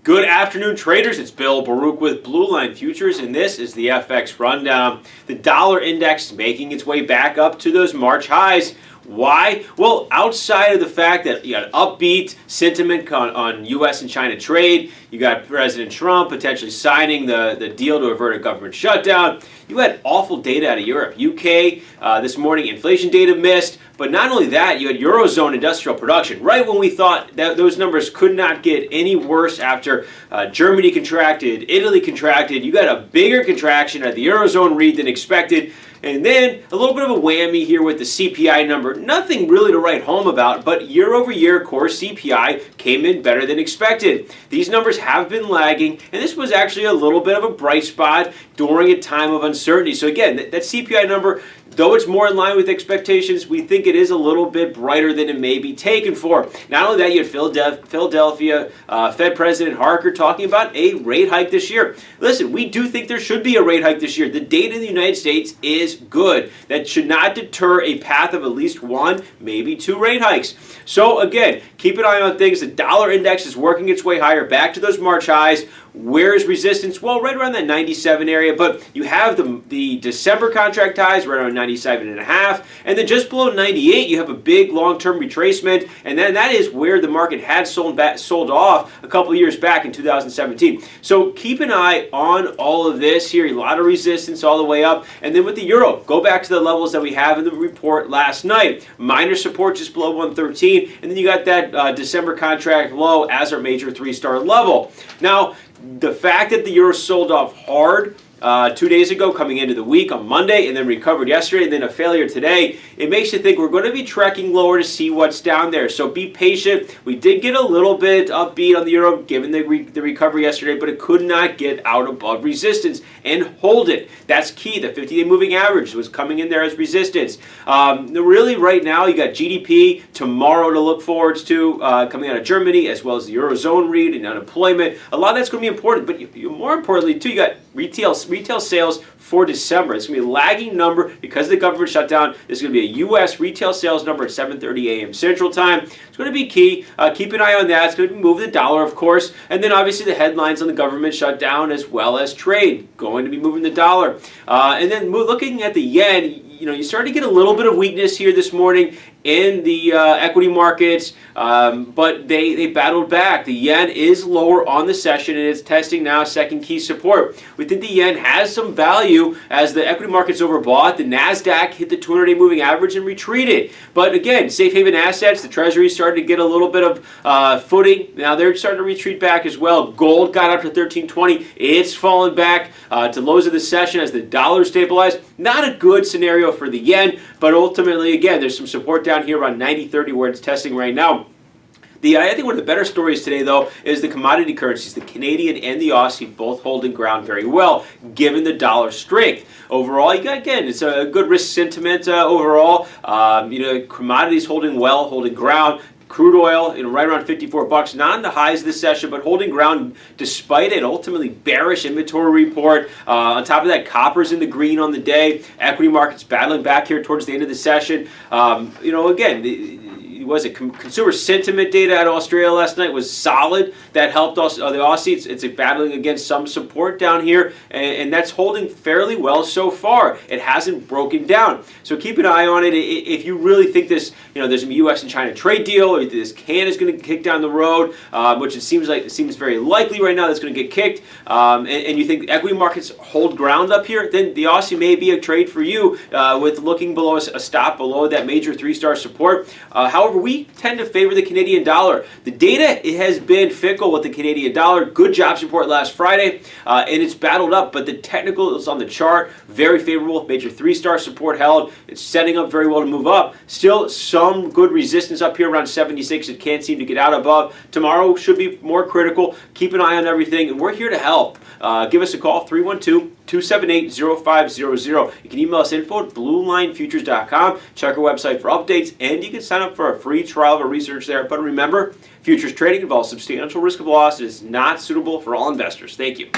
Good afternoon, traders. It's Bill Baruch with Blue Line Futures, and this is the FX Rundown. The dollar index making its way back up to those March highs. Why? Well, outside of the fact that you got upbeat sentiment on U.S. and China trade, you got President Trump potentially signing the deal to avert a government shutdown. You had awful data out of Europe. UK, this morning, inflation data missed. But not only that, you had Eurozone industrial production. Right when we thought that those numbers could not get any worse after Germany contracted, Italy contracted, you got a bigger contraction at the Eurozone read than expected. And then a little bit of a whammy here with the CPI number. Nothing really to write home about, but year over year, core CPI came in better than expected. These numbers have been lagging, and this was actually a little bit of a bright spot during a time of uncertainty. So again, that CPI number, though it's more in line with expectations, we think it is a little bit brighter than it may be taken for. Not only that, you had Philadelphia Fed President Harker talking about a rate hike this year. Listen, we do think there should be a rate hike this year. The data in the United States is good. That should not deter a path of at least one, maybe two rate hikes. So again, keep an eye on things. The dollar index is working its way higher back to those March highs. Where is resistance? Well, right around that 97 area, but you have the December contract highs right around 97.5, and then just below 98, you have a big long-term retracement, and then that is where the market had sold off a couple of years back in 2017. So keep an eye on all of this here. A lot of resistance all the way up, and then with the euro, go back to the levels that we have in the report last night. Minor support just below 113, and then you got that December contract low as our major three-star level. Now, the fact that the euro sold off hard 2 days ago coming into the week on Monday and then recovered yesterday and then a failure today, it makes you think we're going to be trekking lower to see what's down there. So be patient. We did get a little bit upbeat on the euro given the recovery yesterday, but it could not get out above resistance and hold it. That's key. The 50-day moving average was coming in there as resistance. Really right now you got GDP tomorrow to look forward to coming out of Germany, as well as the Eurozone read and unemployment. A lot of that's going to be important, but more importantly too, you got retail sales for December. It's going to be a lagging number because of the government shutdown. This is going to be a U.S. retail sales number at 7:30 a.m. Central Time. It's going to be key. Keep an eye on that. It's going to be moving the dollar, of course. And then obviously the headlines on the government shutdown as well as trade going to be moving the dollar. And then looking at the yen, you start to get a little bit of weakness here this morning in the equity markets, but they battled back. The yen is lower on the session, and it's testing now second key support. We think the yen has some value as the equity market's overbought. The NASDAQ hit the 200-day moving average and retreated. But again, safe haven assets, the Treasury started to get a little bit of footing. Now they're starting to retreat back as well. Gold got up to 1320. It's fallen back to lows of the session as the dollar stabilized. Not a good scenario for the yen, but ultimately, again, there's some support down here around 90.30 where it's testing right now. I think one of the better stories today, though, is the commodity currencies. The Canadian and the Aussie both holding ground very well, given the dollar strength. Overall, again, it's a good risk sentiment overall. Commodities holding well, holding ground. Crude oil, right around $54, not on the highs this session, but holding ground despite an ultimately bearish inventory report. On top of that, copper's in the green on the day. Equity markets battling back here towards the end of the session. Again, consumer sentiment data out of Australia last night was solid. That helped us. The Aussie, it's battling against some support down here, and that's holding fairly well so far. It hasn't broken down. So keep an eye on it. If you really think this, there's a U.S. and China trade deal, or this can is going to kick down the road, which it seems very likely right now that's going to get kicked, and you think equity markets hold ground up here, then the Aussie may be a trade for you with looking below a stop below that major three-star support. However, we tend to favor the Canadian dollar. The data, it has been fickle with the Canadian dollar. Good jobs report last Friday, and it's battled up, but the technical is on the chart, very favorable. Major three-star support held. It's setting up very well to move up. Still some good resistance up here around 76. It can't seem to get out above. Tomorrow should be more critical. Keep an eye on everything, and we're here to help. Give us a call, 312-278-0500. You can email us info@bluelinefutures.com. Check our website for updates, and you can sign up for a free trial of our research there. But remember, futures trading involves substantial risk of loss. It is not suitable for all investors. Thank you.